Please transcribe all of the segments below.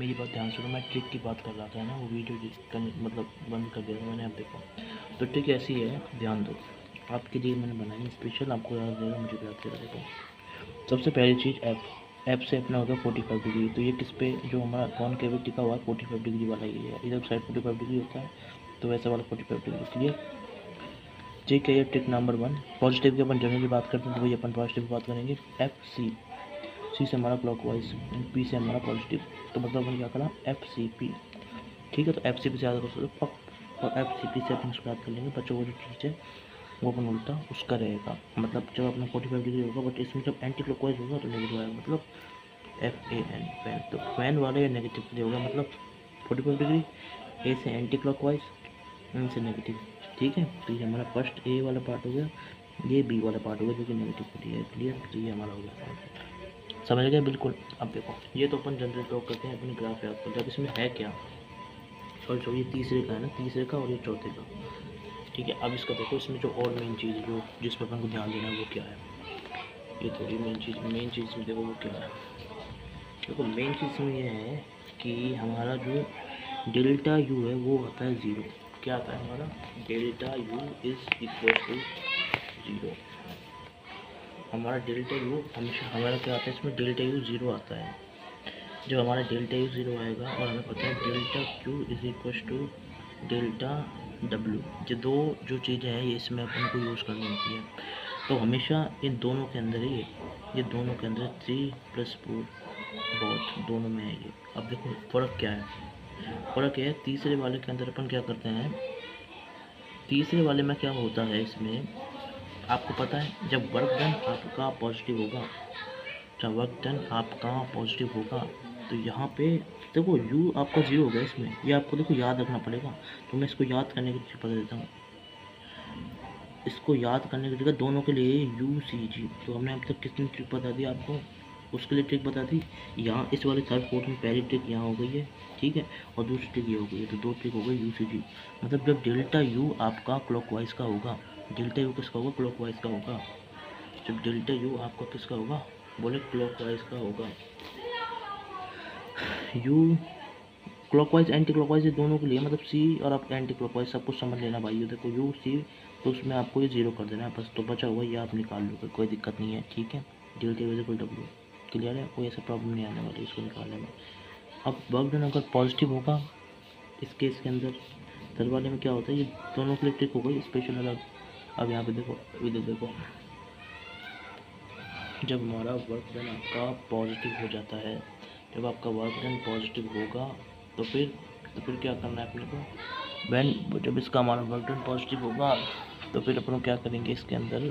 मेरी बात ध्यान सुनो, मैं ट्रिक की बात कर रहा था ना, वो वीडियो मतलब बंद कर दिया था मैंने। आप देखो तो ट्रिक ऐसी है, ध्यान दो। आपके लिए मैंने बनाई स्पेशल, आपको याद रहेगा, मुझे भी याद रहेगा। देखो सबसे पहली चीज़ ऐप से अपना होगा 45 डिग्री। तो ये किस पे, जो हमारा कॉनकेविटी का हुआ 45 डिग्री वाला ये है, इधर साइड 45 डिग्री होता है, तो वैसा वाला 45 डिग्री। क्लियर? ठीक है, ये ट्रिक नंबर 1। पॉजिटिव की अपन जनरली बात करते हैं, तो वही अपन पॉजिटिव की बात करेंगे। सी से हमारा क्लॉकवाइज, पी से हमारा पॉजिटिव। तो मतलब अपन क्या करा, FCP। ठीक है, तो FCP से ज़्यादा कर सकते हो, और FCP से अपन स्टार्ट कर लेंगे। बच्चों को जो चीज़ है वो अपन उल्टा उसका रहेगा, मतलब जब अपना 45 डिग्री होगा, बट इसमें जब एंटी क्लॉकवाइज होगा तो नेगेटिव आएगा, मतलब FAN फैन। तो फैन वाले नेगेटिव के लिए होगा, मतलब 45 डिग्री, ए से एंटी क्लॉकवाइज, एन से नेगेटिव। ठीक है, तो ये हमारा फर्स्ट ए वाला पार्ट हो गया, ये बी वाला पार्ट हो गया जो कि नेगेटिव के लिए है। क्लियर? तो ये हमारा हो गया, समझ गए? बिल्कुल। अब देखो, ये तो अपन जनरल टॉक करते हैं, अपनी ग्राफ याद करते हैं। अब इसमें है क्या, सॉरी ये तीसरे का है ना, तीसरे का और ये चौथे का। ठीक है, अब इसका देखो, इसमें जो और मेन चीज़ जो जिस पर अपन को ध्यान देना है वो क्या है, ये थोड़ी मेन चीज़ में देखो वो क्या है। देखो मेन चीज़ में ये है कि हमारा जो डेल्टा यू है वो आता है 0। क्या आता है हमारा, delta U is equal to 0। हमारा डेल्टा यू हमेशा हमारा क्या आता है, इसमें डेल्टा यू 0 आता है। जब हमारा डेल्टा यू 0 आएगा, और हमें पता है delta Q is equal to delta W, ये दो जो चीज़ें हैं ये इसमें अपन को यूज़ करनी होती है। तो हमेशा इन दोनों के अंदर ही ये दोनों के अंदर 3+4 बहुत दोनों में है ये। अब देखो फ़र्क क्या है, फ़र्क है तीसरे वाले के अंदर अपन क्या करते हैं, तीसरे वाले में क्या होता है इसमें, आपको पता है जब वर्क डन आपका पॉजिटिव होगा, जब वर्क डन आपका पॉजिटिव होगा, तो यहाँ पे देखो u आपका 0 हो गया इसमें, ये आपको देखो याद रखना पड़ेगा। तो मैं इसको याद करने की ट्रिक बता देता हूँ, इसको याद करने की ट्रिक दोनों के लिए UCG। तो हमने अब तक कितनी ट्रिक बता दी आपको, उसके लिए ट्रिक बता दी। यहाँ इस वाले थर्ड फोर्थ में पहली ट्रिक यहाँ हो गई है, ठीक है, और दूसरी ट्रिक ये हो गई है, तो दो ट्रिक हो गई UCG। मतलब जब डेल्टा यू आपका क्लॉकवाइज का होगा, डेल्टा यू किसका होगा, क्लॉकवाइज का होगा। जब डेल्टा यू आपका किसका होगा, बोले क्लॉकवाइज का होगा। यू क्लॉकवाइज एंटी क्लॉकवाइज ये दोनों के लिए, मतलब सी और आप एंटी क्लॉकवाइज सब कुछ समझ लेना भाई। देखो यू सी, तो उसमें आपको ये 0 कर देना है बस, तो बचा हुआ ये आप निकाल लोगे, कोई दिक्कत नहीं है। ठीक है, डेल्टा इक्वल डब्ल्यू। क्लियर है, कोई ऐसा प्रॉब्लम नहीं आने वाली इसको निकालने में। अब वर्क डन अगर पॉजिटिव होगा इस केस के अंदर, थर्ड वाले में क्या होता है, ये दोनों के लिए ट्रिक हो गई स्पेशल अलग। अब यहाँ पे देखो, इधर देखो, जब हमारा वर्क डन आपका पॉजिटिव हो जाता है, जब आपका वर्क डन पॉजिटिव होगा, तो फिर क्या करना है अपने को, जब इसका हमारा वर्क डन पॉजिटिव होगा, तो फिर अपन क्या करेंगे इसके अंदर,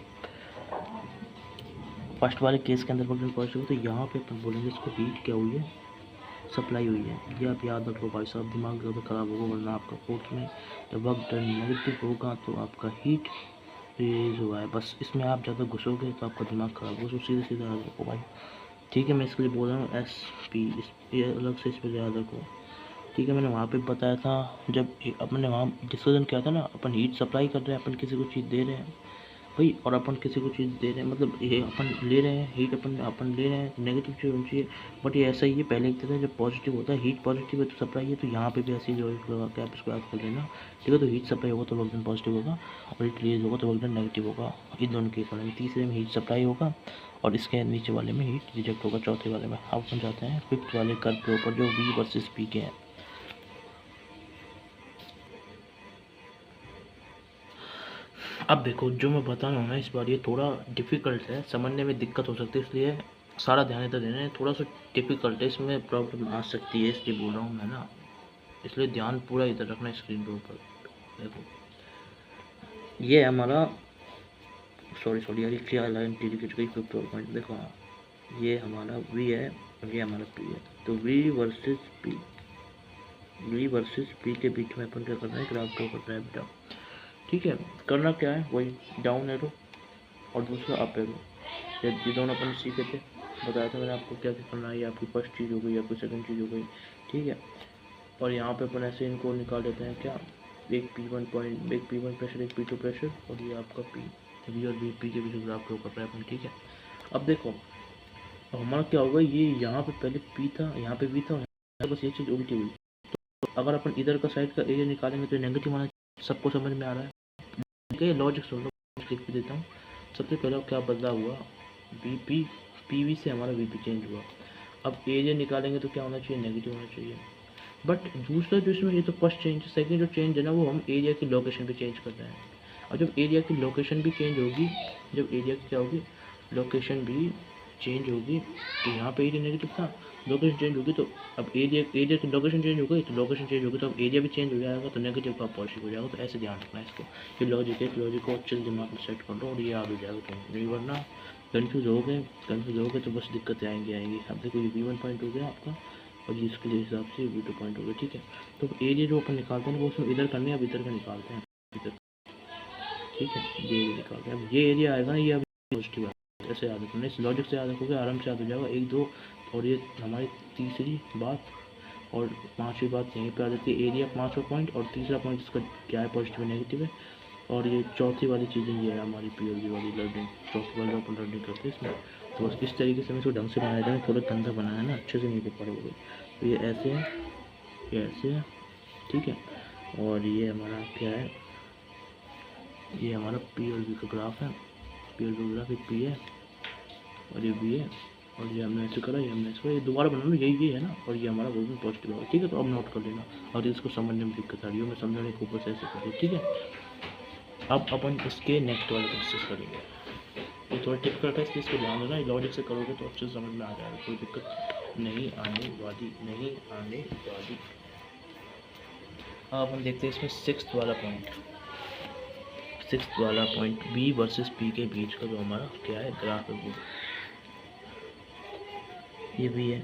फर्स्ट वाले केस के अंदर वर्क डन पॉजिटिव हो, तो यहाँ पे अपन बोलेंगे इसको हीट क्या हुई है, सप्लाई हुई है। ये आप याद रख लो भाई साहब, दिमाग ज़्यादा ख़राब होगा वरना आपका फोर्थ में जब वर्क डन नेगेटिव होगा तो आपका हीट रिलीज हुआ है। बस इसमें आप ज़्यादा घुसोगे तो आपका दिमाग ख़राब होगा, सीधे सीधे याद रखो भाई। ठीक है, मैं इसके लिए बोल रहा हूँ SP, ये अलग से इस पर याद रखो। ठीक है, मैंने वहाँ पे बताया था, जब अपने वहाँ डिस्कशन किया था ना, अपन हीट सप्लाई कर रहे हैं, अपन किसी को चीज़ दे रहे हैं भाई, और अपन किसी को चीज़ दे रहे हैं, मतलब ये अपन ले रहे हैं हीट, अपन ले रहे हैं, नेगेटिव चीज़ होनी चाहिए। बट ये ऐसा ही है, पहले एक था जब पॉजिटिव होता है, हीट पॉजिटिव है तो सप्लाई है, तो यहाँ पे भी ऐसी लॉजिक लगा के आप इसको याद कर लेना। ठीक है, तो हीट सप्लाई होगा तो वर्क डन पॉजिटिव होगा, और हीट रिलीज होगा तो वर्क डन नेगेटिव होगा। इन दोनों के अकॉर्डिंग तीसरे में हीट सप्लाई होगा और इसके नीचे वाले में हीट रिजेक्ट होगा, चौथे वाले में। अब अपन जाते हैं फिफ्थ वाले कर्व के ऊपर जो V वर्सेस P के हैं। अब देखो जो मैं बता रहा हूँ ना इस बार, ये थोड़ा डिफ़िकल्ट है, समझने में दिक्कत हो सकती है, इसलिए सारा ध्यान इधर देना है। थोड़ा सा डिफ़िकल्ट है, इसमें प्रॉब्लम आ सकती है, इसलिए बोल रहा हूँ मैं ना, इसलिए ध्यान पूरा इधर रखना स्क्रीन के ऊपर। देखो ये हमारा, सॉरी यार, क्या लाइन टिकट गई, फिफ्थ पॉइंट देखो। हाँ, ये हमारा V है और ये हमारा P है, तो V वर्सेस P के बीच में अपन क्या करना है, ग्राफ ड्रॉ करना है बेटा। ठीक है, करना क्या है, वही डाउन एरो और दूसरा अप एरो, ये दोनों अपन सीखे थे, बताया था मैंने आपको क्या क्या करना है। ये आपकी फर्स्ट चीज़ हो गई, आपकी सेकंड चीज़ हो गई। ठीक है, और यहाँ पे अपन ऐसे इनको निकाल देते हैं क्या, एक P1 पॉइंट, एक P1 प्रेशर, एक P2 प्रेशर, और ये आपका V और P के बीच ग्राफ ड्रॉ कर रहे हैं अपन। ठीक है, अब देखो अब हमारा क्या होगा, ये यहाँ पे पहले P था, यहाँ पे V था, बस ये चीज़ उल्टी हुई। तो अगर अपन इधर का साइड का एरिया निकालेंगे तो नेगेटिव आना सबको समझ में आ रहा है। ठीक लॉजिक सुन लो, लिख के देता हूँ। सबसे पहले क्या बदलाव हुआ, वीपी पीवी से हमारा वीपी चेंज हुआ। अब एरिया निकालेंगे तो क्या होना चाहिए, नेगेटिव होना चाहिए। बट दूसरा जो इसमें, ये तो फर्स्ट चेंज, सेकंड जो चेंज है ना वो हम एरिया की लोकेशन पे चेंज कर रहे हैं। और जब एरिया की लोकेशन भी चेंज होगी, जब एरिया की क्या होगी, लोकेशन भी चेंज होगी, तो यहाँ पे एरिया नेगेटिव था, लोकेशन चेंज होगी तो अब एरिया की लोकेशन चेंज हो गई, तो लोकेशन चेंज होगी तो अब एरिया भी चेंज हो जाएगा, तो नेगेटिव का पॉजिटिव हो जाएगा। तो ऐसे ध्यान रखना है इसको, ये लॉजिक है, लॉजिक को अच्छे दिमाग में सेट कर लो और ये याद हो जाएगा तुम्हें, नहीं वरना कन्फ्यूज़ हो गए तो बस दिक्कतें आएंगी। अब देखो ये V1 पॉइंट हो गया आपका, और ये इसके लिए हिसाब से V2 पॉइंट हो गया। ठीक है, तो एरिया जो अपन निकालते हैं वो उसमें इधर करने, अब इधर का निकालते हैं इधर। ठीक है, ये एरिया निकालते हैं। अब ये एरिया आएगा ना, ये अब पॉजिटिव है, ऐसे याद रखना, इस लॉजिक से याद रखोगे आराम से याद हो जाएगा। 1 2 और ये हमारी तीसरी बात, और पांचवी बात यहीं पे आ जाती है, एरिया 5वां पॉइंट, और तीसरा पॉइंट इसका क्या है, पॉजिटिव नेगेटिव है। और ये चौथी वाली चीज़ें ये है हमारी पीओवी वाली लर्निंग, चौथी वाली अपन लर्निंग करते हैं इसमें। तो बस इस तरीके से मैं इसको ढंग से बनाया था, थोड़ा गंदा बनाया ना, अच्छे से नहीं देख पा रहे हो। तो ये ऐसे है, ये ऐसे है, ठीक है। और ये हमारा क्या है, ये हमारा पीएलवी का ग्राफ है, पीएलवी ग्राफ एक पी है और ये बी है, और ये हमने ऐसे करा, ये हमने ऐसे, ये दोबारा बना लो, यही है ना, और ये हमारा वो भी पॉजिटिव होगा। ठीक है, तो अब नोट कर लेना, और इसको समझने में दिक्कत आ रही है, मैं समझाने के ऊपर से ऐसे कर दी। ठीक है, अब अपन इसके नेक्स्ट वाले प्रोसेस करेंगे। ये थोड़ा टिपिकल है, इसलिए इसको ध्यान देना, लॉजिक से करोगे तो अच्छे से समझ में आ जाएगा, कोई दिक्कत नहीं आने वाली। अब अपन देखते हैं इसमें सिक्स्थ वाला पॉइंट बी वर्सेस पी के बीच का जो हमारा क्या है ग्राफ है, वो ये भी है,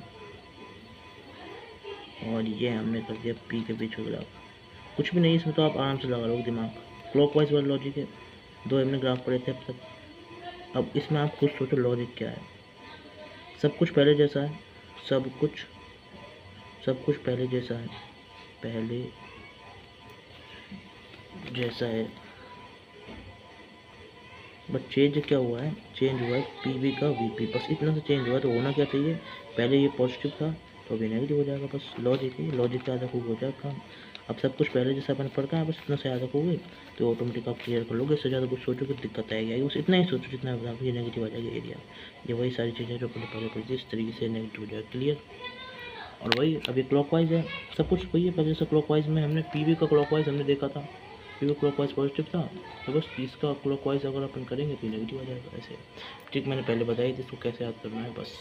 और ये हमने कर दिया पी के बीच का ग्राफ। कुछ भी नहीं इसमें, तो आप आराम से लगा लो दिमाग, क्लॉकवाइज वाला लॉजिक है, 2 हमने ग्राफ पढ़े थे अब तक। अब इसमें आप खुद सोचो लॉजिक क्या है, सब कुछ पहले जैसा है, सब कुछ पहले जैसा है, बट चेंज क्या हुआ है, चेंज हुआ है पीवी का वीपी, बस इतना सा चेंज हुआ। तो होना क्या चाहिए, पहले ये पॉजिटिव था तो अभी नेगेटिव हो जाएगा, बस लॉजिक है, लॉजिक याद रखोगे हो जाएगा काम। अब सब कुछ पहले जैसा अपन पढ़ता है, बस इतना से याद रखोगे तो ऑटोमेटिक आप क्लियर कर लोगे। इससे ज़्यादा कुछ सोचोगे दिक्कत आएगी, बस इतना ही सोचो जितना ये नेगेटिव आ जाएगा एरिया। ये वही सारी चीज़ें जो अपने पहले पढ़ी थी, इस तरीके से नेगेटिव हो जाएगा, क्लियर। और वही अभी क्लॉकवाइज है, सब कुछ वही है पहले से। क्लॉकवाइज में हमने पीवी का क्लॉकवाइज हमने देखा था, पीवी क्लॉकवाइज पॉजिटिव था, तो बस इसका क्लॉकवाइज अगर अपन करेंगे तो नेगेटिव आ जाएगा। ऐसे ट्रिक मैंने पहले बताई थी, इसको कैसे याद करना है बस।